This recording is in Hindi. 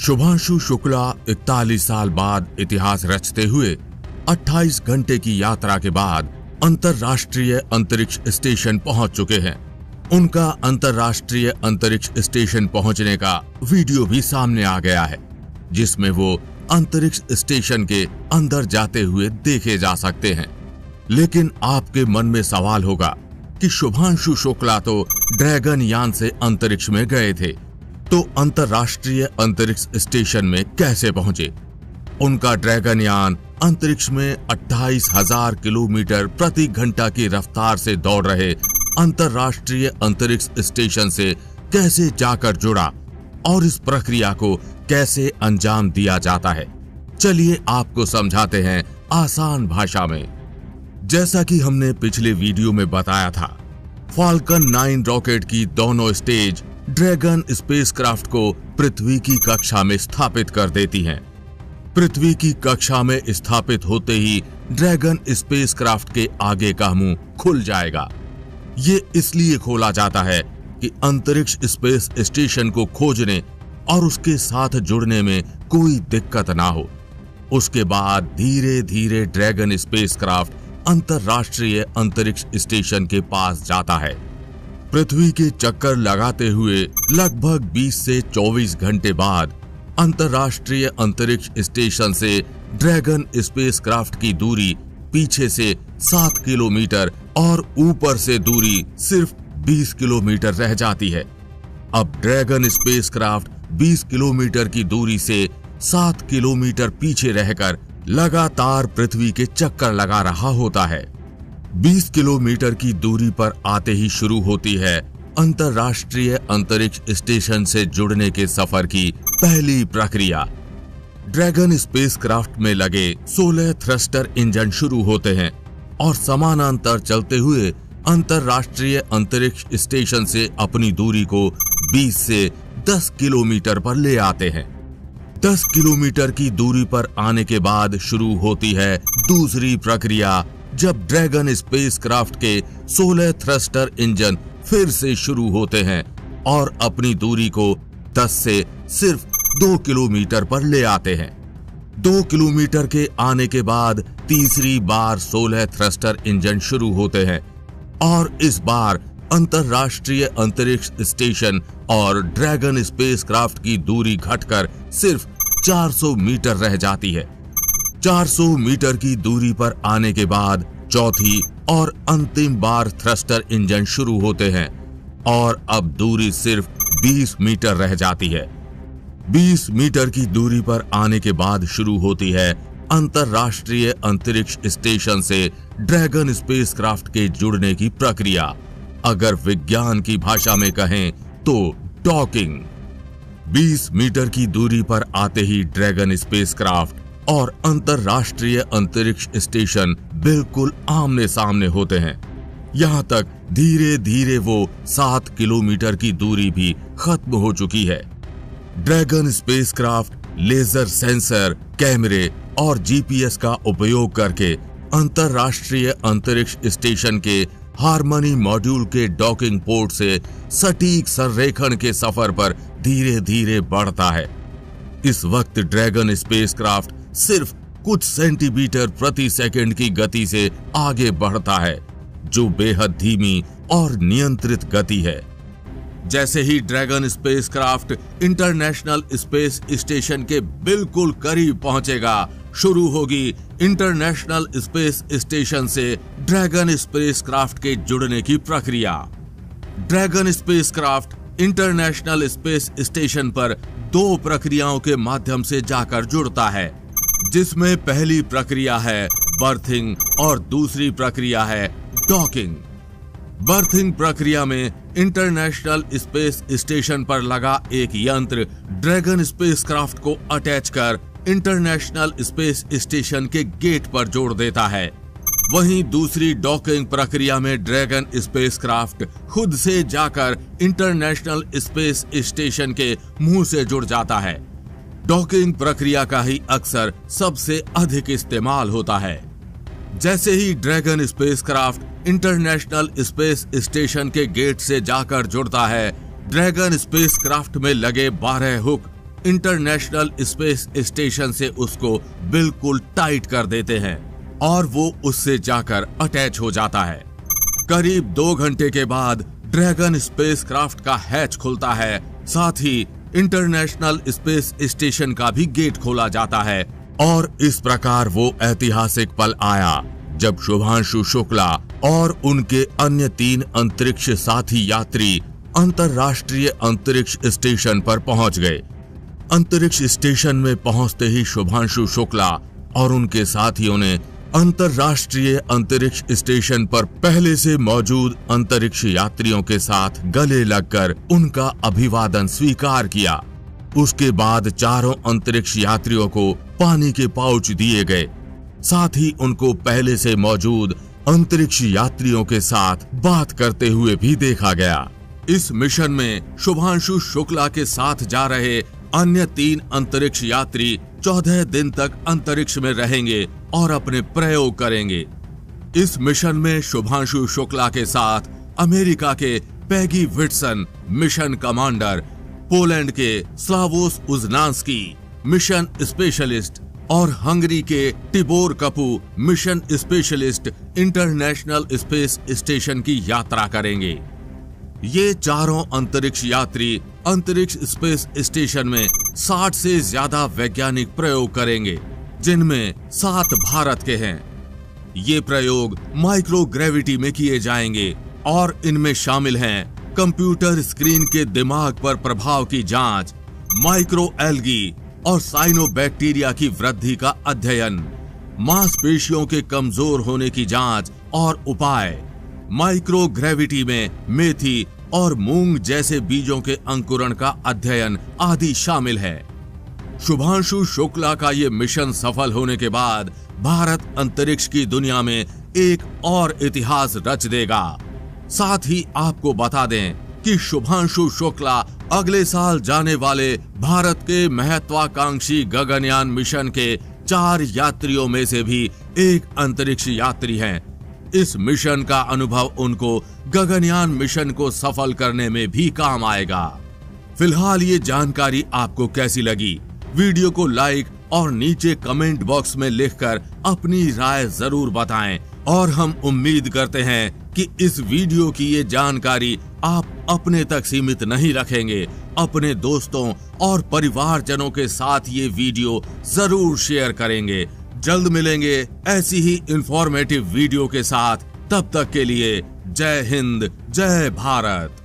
शुभांशु शुक्ला 41 साल बाद इतिहास रचते हुए 28 घंटे की यात्रा के बाद अंतरराष्ट्रीय अंतरिक्ष स्टेशन पहुंच चुके हैं। उनका अंतरराष्ट्रीय अंतरिक्ष स्टेशन पहुंचने का वीडियो भी सामने आ गया है, जिसमें वो अंतरिक्ष स्टेशन के अंदर जाते हुए देखे जा सकते हैं। लेकिन आपके मन में सवाल होगा कि शुभांशु शुक्ला तो ड्रैगन यान से अंतरिक्ष में गए थे, तो अंतरराष्ट्रीय अंतरिक्ष स्टेशन में कैसे पहुंचे? उनका ड्रैगन यान अंतरिक्ष में 28,000 किलोमीटर प्रति घंटा की रफ्तार से दौड़ रहे अंतरराष्ट्रीय अंतरिक्ष स्टेशन से कैसे जाकर जुड़ा और इस प्रक्रिया को कैसे अंजाम दिया जाता है, चलिए आपको समझाते हैं आसान भाषा में। जैसा कि हमने पिछले वीडियो में बताया था, फाल्कन 9 रॉकेट की दोनों स्टेज ड्रैगन स्पेसक्राफ्ट को पृथ्वी की कक्षा में स्थापित कर देती हैं। पृथ्वी की कक्षा में स्थापित होते ही ड्रैगन स्पेसक्राफ्ट के आगे का मुंह खुल जाएगा। ये इसलिए खोला जाता है कि अंतरिक्ष स्पेस स्टेशन को खोजने और उसके साथ जुड़ने में कोई दिक्कत ना हो। उसके बाद धीरे धीरे ड्रैगन स्पेसक्राफ्ट अंतरराष्ट्रीय अंतरिक्ष स्टेशन के पास जाता है। पृथ्वी के चक्कर लगाते हुए लगभग 20 से 24 घंटे बाद अंतरराष्ट्रीय अंतरिक्ष स्टेशन से ड्रैगन स्पेसक्राफ्ट की दूरी पीछे से 7 किलोमीटर और ऊपर से दूरी सिर्फ 20 किलोमीटर रह जाती है। अब ड्रैगन स्पेसक्राफ्ट 20 किलोमीटर की दूरी से 7 किलोमीटर पीछे रहकर लगातार पृथ्वी के चक्कर लगा रहा होता है। 20 किलोमीटर की दूरी पर आते ही शुरू होती है अंतरराष्ट्रीय अंतरिक्ष स्टेशन से जुड़ने के सफर की पहली प्रक्रिया। ड्रैगन स्पेसक्राफ्ट में लगे 16 थ्रस्टर इंजन शुरू होते हैं और समानांतर चलते हुए अंतरराष्ट्रीय अंतरिक्ष स्टेशन से अपनी दूरी को 20 से 10 किलोमीटर पर ले आते हैं। 10 किलोमीटर की दूरी पर आने के बाद शुरू होती है दूसरी प्रक्रिया, जब ड्रैगन स्पेसक्राफ्ट के 16 थ्रस्टर इंजन फिर से शुरू होते हैं और अपनी दूरी को 10 से सिर्फ 2 किलोमीटर पर ले आते हैं। 2 किलोमीटर के आने के बाद तीसरी बार 16 थ्रस्टर इंजन शुरू होते हैं और इस बार अंतरराष्ट्रीय अंतरिक्ष स्टेशन और ड्रैगन स्पेसक्राफ्ट की दूरी घटकर सिर्फ 400 मीटर रह जाती है। 400 मीटर की दूरी पर आने के बाद चौथी और अंतिम बार थ्रस्टर इंजन शुरू होते हैं और अब दूरी सिर्फ 20 मीटर रह जाती है। 20 मीटर की दूरी पर आने के बाद शुरू होती है अंतरराष्ट्रीय अंतरिक्ष स्टेशन से ड्रैगन स्पेसक्राफ्ट के जुड़ने की प्रक्रिया। अगर विज्ञान की भाषा में कहें तो डॉकिंग। 20 मीटर की दूरी पर आते ही ड्रैगन स्पेसक्राफ्ट और अंतरराष्ट्रीय अंतरिक्ष स्टेशन बिल्कुल आमने सामने होते हैं। यहाँ तक धीरे धीरे वो 7 किलोमीटर की दूरी भी खत्म हो चुकी है। ड्रैगन स्पेसक्राफ्ट लेजर सेंसर, कैमरे और जीपीएस का उपयोग करके अंतरराष्ट्रीय अंतरिक्ष स्टेशन के हार्मनी मॉड्यूल के डॉकिंग पोर्ट से सटीक संरेखण के सफर पर धीरे धीरे बढ़ता है। इस वक्त ड्रैगन स्पेसक्राफ्ट सिर्फ कुछ सेंटीमीटर प्रति सेकंड की गति से आगे बढ़ता है, जो बेहद धीमी और नियंत्रित गति है। जैसे ही Dragon spacecraft International Space Station के बिल्कुल करीब पहुंचेगा, शुरू होगी इंटरनेशनल स्पेस स्टेशन से ड्रैगन स्पेसक्राफ्ट के जुड़ने की प्रक्रिया। Dragon spacecraft International Space Station पर 2 प्रक्रियाओं के माध्यम से जाकर जुड़ता है, जिसमें पहली प्रक्रिया है बर्थिंग और दूसरी प्रक्रिया है डॉकिंग। बर्थिंग प्रक्रिया में इंटरनेशनल स्पेस स्टेशन पर लगा एक यंत्र ड्रैगन स्पेसक्राफ्ट को अटैच कर इंटरनेशनल स्पेस स्टेशन के गेट पर जोड़ देता है। वहीं दूसरी डॉकिंग प्रक्रिया में ड्रैगन स्पेसक्राफ्ट खुद से जाकर इंटरनेशनल स्पेस स्टेशन के मुंह से जुड़ जाता है। डॉकिंग प्रक्रिया का ही अक्सर सबसे अधिक इस्तेमाल होता है। जैसे ही Dragon spacecraft International Space Station के गेट से जाकर जुड़ता है, ड्रैगन स्पेसक्राफ्ट में लगे 12 हुक इंटरनेशनल स्पेस स्टेशन से उसको बिल्कुल टाइट कर देते हैं और वो उससे जाकर अटैच हो जाता है। करीब 2 घंटे के बाद ड्रैगन स्पेसक्राफ्ट का हैच खुलता है, साथ ही इंटरनेशनल स्पेस स्टेशन का भी गेट खोला जाता है और इस प्रकार वो ऐतिहासिक पल आया जब शुभांशु शुक्ला और उनके अन्य 3 अंतरिक्ष साथी यात्री अंतरराष्ट्रीय अंतरिक्ष स्टेशन पर पहुंच गए। अंतरिक्ष स्टेशन में पहुंचते ही शुभांशु शुक्ला और उनके साथियों ने अंतरराष्ट्रीय अंतरिक्ष स्टेशन पर पहले से मौजूद अंतरिक्ष यात्रियों के साथ गले लगकर उनका अभिवादन स्वीकार किया। उसके बाद चारों अंतरिक्ष यात्रियों को पानी के पाउच दिए गए, साथ ही उनको पहले से मौजूद अंतरिक्ष यात्रियों के साथ बात करते हुए भी देखा गया। इस मिशन में शुभांशु शुक्ला के साथ जा रहे अन्य 3 अंतरिक्ष यात्री 14 दिन तक अंतरिक्ष में रहेंगे और अपने प्रयोग करेंगे। इस मिशन में शुभांशु शुक्ला के साथ अमेरिका के पैगी विट्सन मिशन कमांडर, पोलैंड के स्लावोस उजनास्की मिशन स्पेशलिस्ट और हंगरी के Tibor Kapu mission specialist international Space station की यात्रा करेंगे। ये चारों अंतरिक्ष यात्री अंतरिक्ष स्पेस स्टेशन में 60 से ज्यादा वैज्ञानिक प्रयोग करेंगे, जिनमें 7 भारत के हैं। ये प्रयोग माइक्रोग्रेविटी में किए जाएंगे और इनमें शामिल हैं कंप्यूटर स्क्रीन के दिमाग पर प्रभाव की जांच, माइक्रो एल्गी और साइनोबैक्टीरिया की वृद्धि का अध्ययन, मांसपेशियों के कमजोर होने की जांच और उपाय, माइक्रोग्रेविटी में मेथी और मूंग जैसे बीजों के अंकुरण का अध्ययन आदि शामिल है। शुभांशु शुक्ला का ये मिशन सफल होने के बाद भारत अंतरिक्ष की दुनिया में एक और इतिहास रच देगा। साथ ही आपको बता दें कि शुभांशु शुक्ला अगले साल जाने वाले भारत के महत्वाकांक्षी गगनयान मिशन के 4 यात्रियों में से भी एक अंतरिक्ष यात्री हैं। इस मिशन का अनुभव उनको गगनयान मिशन को सफल करने में भी काम आएगा। फिलहाल ये जानकारी आपको कैसी लगी? वीडियो को लाइक और नीचे कमेंट बॉक्स में लिखकर अपनी राय जरूर बताएं और हम उम्मीद करते हैं कि इस वीडियो की ये जानकारी आप अपने तक सीमित नहीं रखेंगे, अपने दोस्तों और परिवारजनों के साथ ये वीडियो जरूर शेयर करेंगे। जल्द मिलेंगे ऐसी ही इंफॉर्मेटिव वीडियो के साथ। तब तक के लिए जय हिंद, जय भारत।